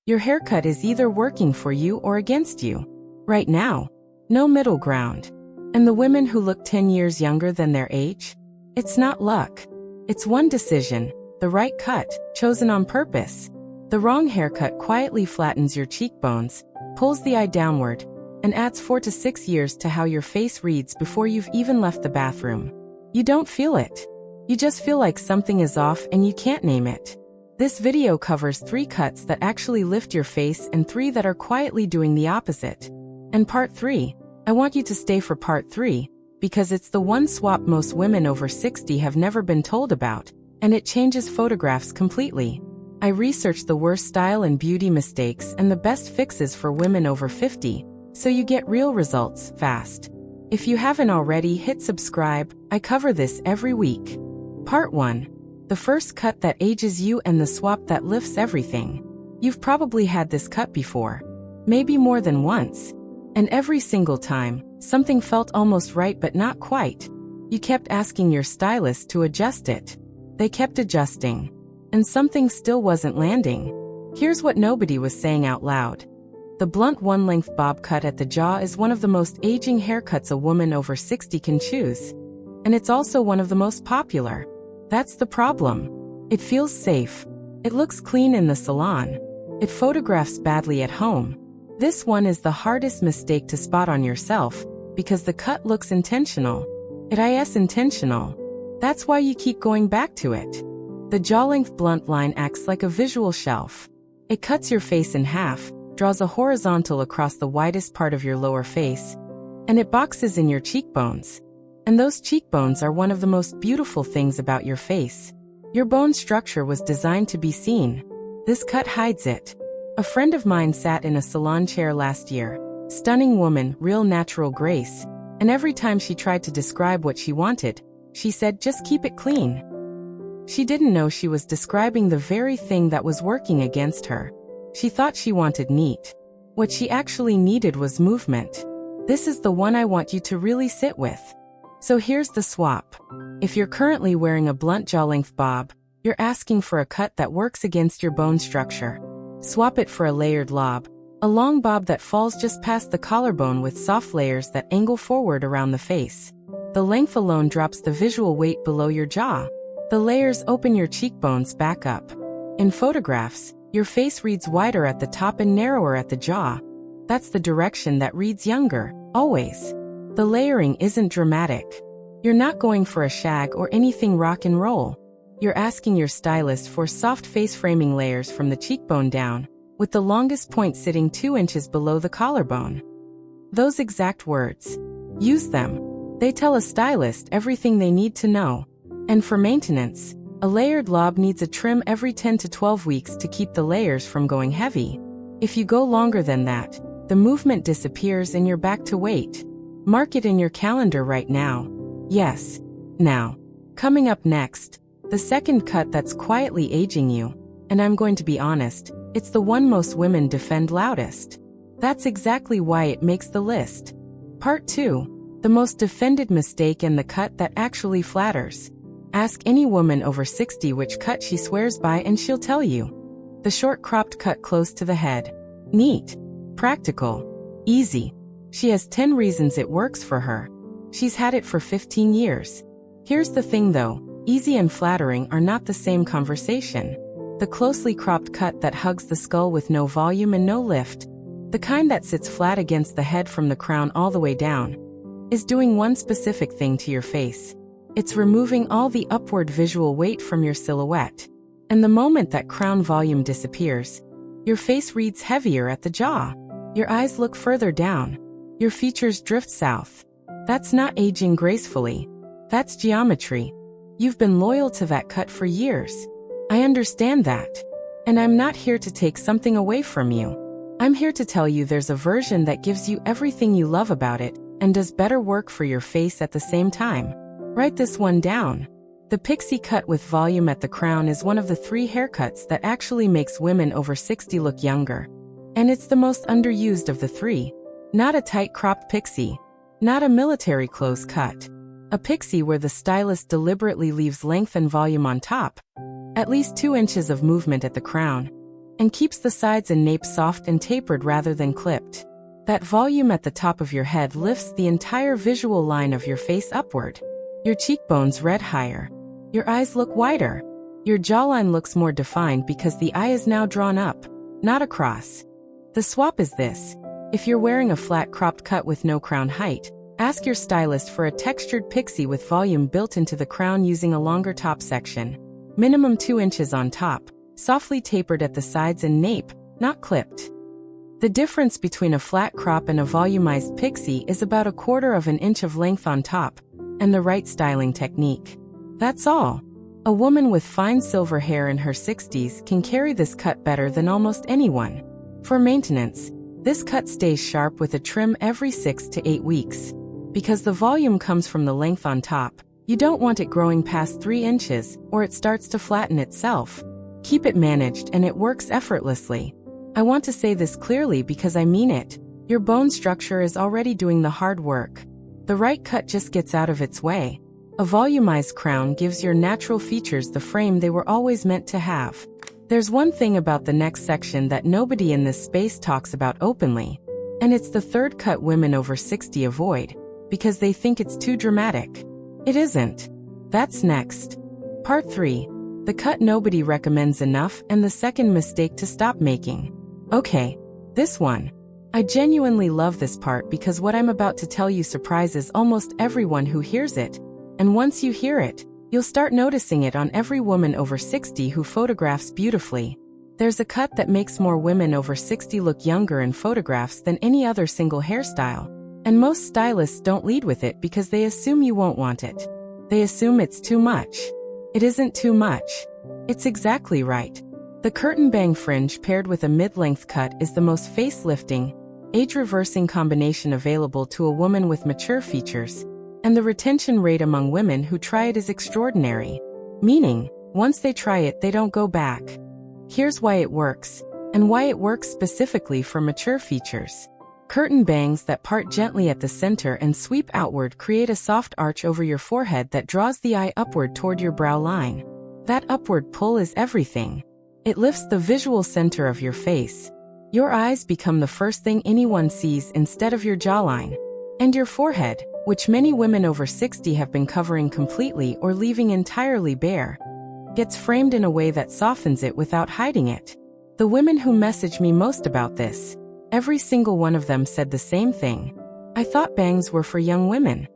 Your haircut is either working for you or against you. Right now, no middle ground. And the women who look 10 years younger than their age? It's not luck. It's one decision, the right cut, chosen on purpose. The wrong haircut quietly flattens your cheekbones, pulls the eye downward, and adds 4 to 6 years to how your face reads before you've even left the bathroom. You don't feel it. You just feel like something is off and you can't name it. This video covers 3 cuts that actually lift your face and 3 that are quietly doing the opposite. And part 3, I want you to stay for part 3, because it's the one swap most women over 60 have never been told about, and it changes photographs completely. I researched the worst style and beauty mistakes and the best fixes for women over 50, so you get real results fast. If you haven't already, hit subscribe. I cover this every week. Part 1. The first cut that ages you and the swap that lifts everything. You've probably had this cut before. Maybe more than once. And every single time, something felt almost right but not quite. You kept asking your stylist to adjust it. They kept adjusting. And something still wasn't landing. Here's what nobody was saying out loud. The blunt one-length bob cut at the jaw is one of the most aging haircuts a woman over 60 can choose. And it's also one of the most popular. That's the problem. It feels safe. It looks clean in the salon. It photographs badly at home. This one is the hardest mistake to spot on yourself, because the cut looks intentional. It is intentional. That's why you keep going back to it. The jaw-length blunt line acts like a visual shelf. It cuts your face in half, draws a horizontal across the widest part of your lower face, and it boxes in your cheekbones. And those cheekbones are one of the most beautiful things about your face. Your bone structure was designed to be seen. This cut hides it. A friend of mine sat in a salon chair last year. Stunning woman, real natural grace. And every time she tried to describe what she wanted, she said, "Just keep it clean." She didn't know she was describing the very thing that was working against her. She thought she wanted neat. What she actually needed was movement. This is the one I want you to really sit with. So here's the swap. If you're currently wearing a blunt jaw-length bob, you're asking for a cut that works against your bone structure. Swap it for a layered lob, a long bob that falls just past the collarbone with soft layers that angle forward around the face. The length alone drops the visual weight below your jaw. The layers open your cheekbones back up. In photographs, your face reads wider at the top and narrower at the jaw. That's the direction that reads younger, always. The layering isn't dramatic. You're not going for a shag or anything rock and roll. You're asking your stylist for soft face framing layers from the cheekbone down, with the longest point sitting 2 inches below the collarbone. Those exact words. Use them. They tell a stylist everything they need to know. And for maintenance, a layered lob needs a trim every 10 to 12 weeks to keep the layers from going heavy. If you go longer than that, the movement disappears and you're back to weight. Mark it in your calendar right now. Yes, now. Coming up next, the second cut that's quietly aging you, and I'm going to be honest, it's the one most women defend loudest. That's exactly why it makes the list. Part 2, the most defended mistake and the cut that actually flatters. Ask any woman over 60 which cut she swears by and she'll tell you. The short cropped cut close to the head. Neat. Practical. Easy. She has 10 reasons it works for her. She's had it for 15 years. Here's the thing though, easy and flattering are not the same conversation. The closely cropped cut that hugs the skull with no volume and no lift, the kind that sits flat against the head from the crown all the way down, is doing one specific thing to your face. It's removing all the upward visual weight from your silhouette. And the moment that crown volume disappears, your face reads heavier at the jaw. Your eyes look further down. Your features drift south. That's not aging gracefully. That's geometry. You've been loyal to that cut for years. I understand that. And I'm not here to take something away from you. I'm here to tell you there's a version that gives you everything you love about it and does better work for your face at the same time. Write this one down. The pixie cut with volume at the crown is one of the 3 haircuts that actually makes women over 60 look younger. And it's the most underused of the 3. Not a tight cropped pixie. Not a military clothes cut. A pixie where the stylist deliberately leaves length and volume on top. At least 2 inches of movement at the crown. and keeps the sides and nape soft and tapered rather than clipped. That volume at the top of your head lifts the entire visual line of your face upward. Your cheekbones red higher. Your eyes look wider. Your jawline looks more defined because the eye is now drawn up, not across. The swap is this. If you're wearing a flat cropped cut with no crown height, ask your stylist for a textured pixie with volume built into the crown using a longer top section. Minimum 2 inches on top, softly tapered at the sides and nape, not clipped. The difference between a flat crop and a volumized pixie is about 1/4 inch of length on top, and the right styling technique. That's all. A woman with fine silver hair in her 60s can carry this cut better than almost anyone. For maintenance, this cut stays sharp with a trim every 6 to 8 weeks. Because the volume comes from the length on top, you don't want it growing past 3 inches, or it starts to flatten itself. Keep it managed and it works effortlessly. I want to say this clearly because I mean it. Your bone structure is already doing the hard work. The right cut just gets out of its way. A volumized crown gives your natural features the frame they were always meant to have. There's one thing about the next section that nobody in this space talks about openly, and it's the third cut women over 60 avoid, because they think it's too dramatic. It isn't. That's next. Part 3. The cut nobody recommends enough and the second mistake to stop making. Okay, this one. I genuinely love this part because what I'm about to tell you surprises almost everyone who hears it. And once you hear it, you'll start noticing it on every woman over 60 who photographs beautifully. There's a cut that makes more women over 60 look younger in photographs than any other single hairstyle. And most stylists don't lead with it because they assume you won't want it. They assume it's too much. It isn't too much. It's exactly right. The curtain bang fringe paired with a mid-length cut is the most face-lifting, age-reversing combination available to a woman with mature features, and the retention rate among women who try it is extraordinary. Meaning, once they try it, they don't go back. Here's why it works, and why it works specifically for mature features. Curtain bangs that part gently at the center and sweep outward create a soft arch over your forehead that draws the eye upward toward your brow line. That upward pull is everything. It lifts the visual center of your face. Your eyes become the first thing anyone sees instead of your jawline. And your forehead, which many women over 60 have been covering completely or leaving entirely bare, gets framed in a way that softens it without hiding it. The women who message me most about this, every single one of them said the same thing. I thought bangs were for young women.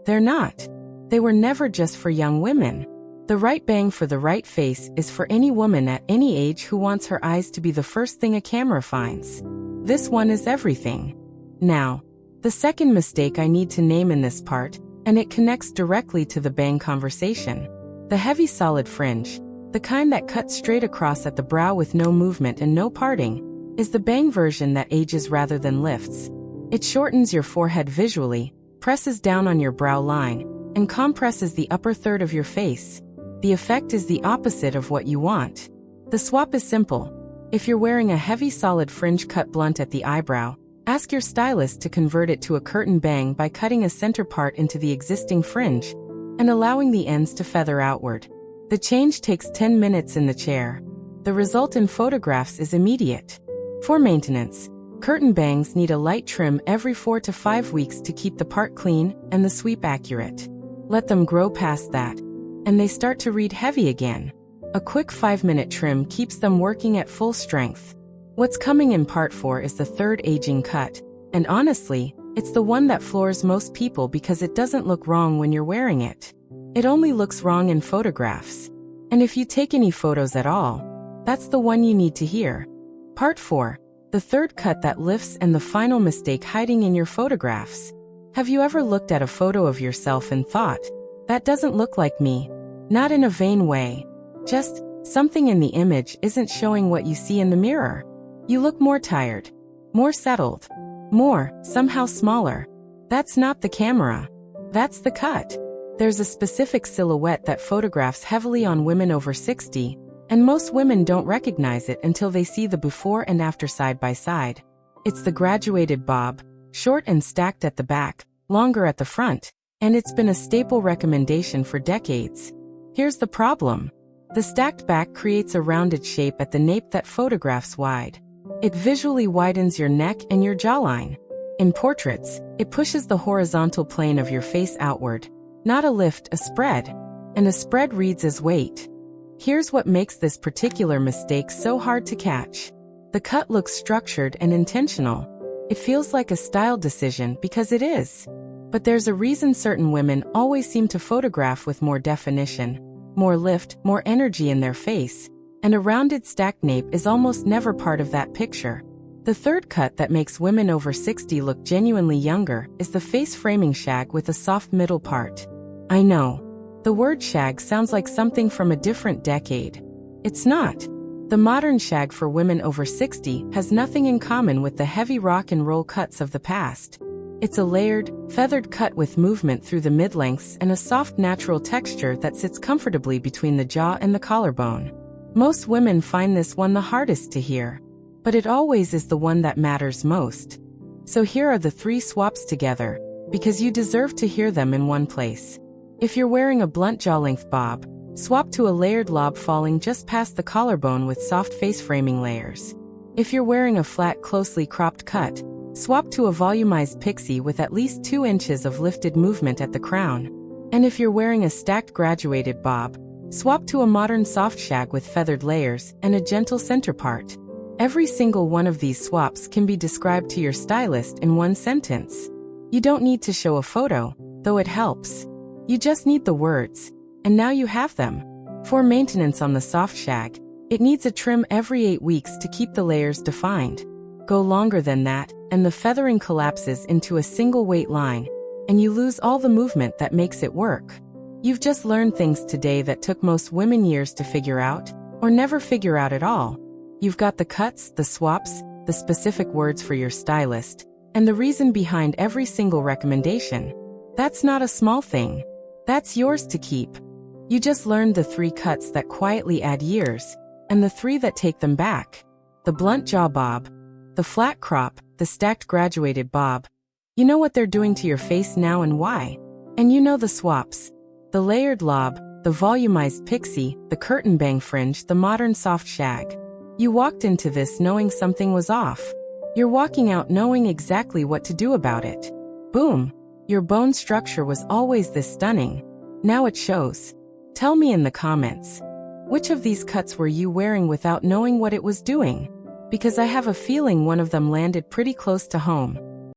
They're not. They were never just for young women. The right bang for the right face is for any woman at any age who wants her eyes to be the first thing a camera finds. This one is everything. Now, the second mistake I need to name in this part, and it connects directly to the bang conversation. The heavy solid fringe, the kind that cuts straight across at the brow with no movement and no parting, is the bang version that ages rather than lifts. It shortens your forehead visually, presses down on your brow line, and compresses the upper third of your face. The effect is the opposite of what you want. The swap is simple. If you're wearing a heavy solid fringe cut blunt at the eyebrow, ask your stylist to convert it to a curtain bang by cutting a center part into the existing fringe and allowing the ends to feather outward. The change takes 10 minutes in the chair. The result in photographs is immediate. For maintenance, curtain bangs need a light trim every 4 to 5 weeks to keep the part clean and the sweep accurate. Let them grow past that, and they start to read heavy again. A quick 5-minute trim keeps them working at full strength. What's coming in part 4 is the third aging cut, and honestly, it's the one that floors most people because it doesn't look wrong when you're wearing it. It only looks wrong in photographs. And if you take any photos at all, that's the one you need to hear. Part 4, the third cut that lifts and the final mistake hiding in your photographs. Have you ever looked at a photo of yourself and thought, that doesn't look like me? Not in a vain way. Just, something in the image isn't showing what you see in the mirror. You look more tired, more settled, more, somehow smaller. That's not the camera. That's the cut. There's a specific silhouette that photographs heavily on women over 60, and most women don't recognize it until they see the before and after side by side. It's the graduated bob, short and stacked at the back, longer at the front, and it's been a staple recommendation for decades. Here's the problem. The stacked back creates a rounded shape at the nape that photographs wide. It visually widens your neck and your jawline. In portraits, it pushes the horizontal plane of your face outward. Not a lift, a spread. And a spread reads as weight. Here's what makes this particular mistake so hard to catch. The cut looks structured and intentional. It feels like a style decision because it is. But there's a reason certain women always seem to photograph with more definition, more lift, more energy in their face, and a rounded stacked nape is almost never part of that picture. The third cut that makes women over 60 look genuinely younger is the face-framing shag with a soft middle part. I know. The word shag sounds like something from a different decade. It's not. The modern shag for women over 60 has nothing in common with the heavy rock and roll cuts of the past. It's a layered, feathered cut with movement through the mid-lengths and a soft natural texture that sits comfortably between the jaw and the collarbone. Most women find this one the hardest to hear, but it always is the one that matters most. So here are the 3 swaps together, because you deserve to hear them in one place. If you're wearing a blunt jaw-length bob, swap to a layered lob falling just past the collarbone with soft face-framing layers. If you're wearing a flat, closely cropped cut, swap to a volumized pixie with at least 2 inches of lifted movement at the crown. And if you're wearing a stacked graduated bob, swap to a modern soft shag with feathered layers and a gentle center part. Every single one of these swaps can be described to your stylist in one sentence. You don't need to show a photo, though it helps. You just need the words, and now you have them. For maintenance on the soft shag, it needs a trim every 8 weeks to keep the layers defined. Go longer than that, and the feathering collapses into a single weight line, and you lose all the movement that makes it work. You've just learned things today that took most women years to figure out, or never figure out at all. You've got the cuts, the swaps, the specific words for your stylist, and the reason behind every single recommendation. That's not a small thing. That's yours to keep. You just learned the 3 cuts that quietly add years, and the 3 that take them back. The blunt jaw bob, the flat crop, the stacked graduated bob. You know what they're doing to your face now and why. And you know the swaps. The layered lob, the volumized pixie, the curtain bang fringe, the modern soft shag. You walked into this knowing something was off. You're walking out knowing exactly what to do about it. Boom. Your bone structure was always this stunning. Now it shows. Tell me in the comments. Which of these cuts were you wearing without knowing what it was doing? Because I have a feeling one of them landed pretty close to home.